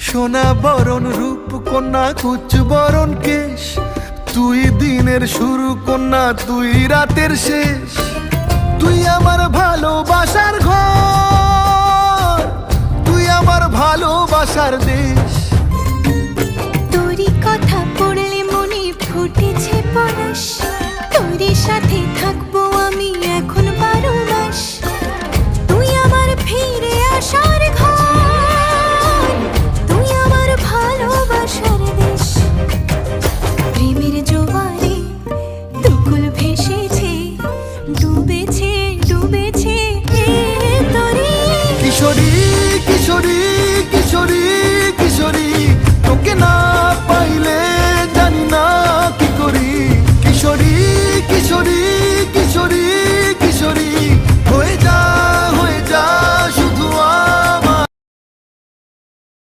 সোনা বরণ রূপ কন্যা কুচ বরণ কেশ, তুই দিনের শুরু কন্যা তুই রাতের শেষ। তুই আমার ভালোবাসার ঘর, তুই আমার ভালোবাসার দেশ।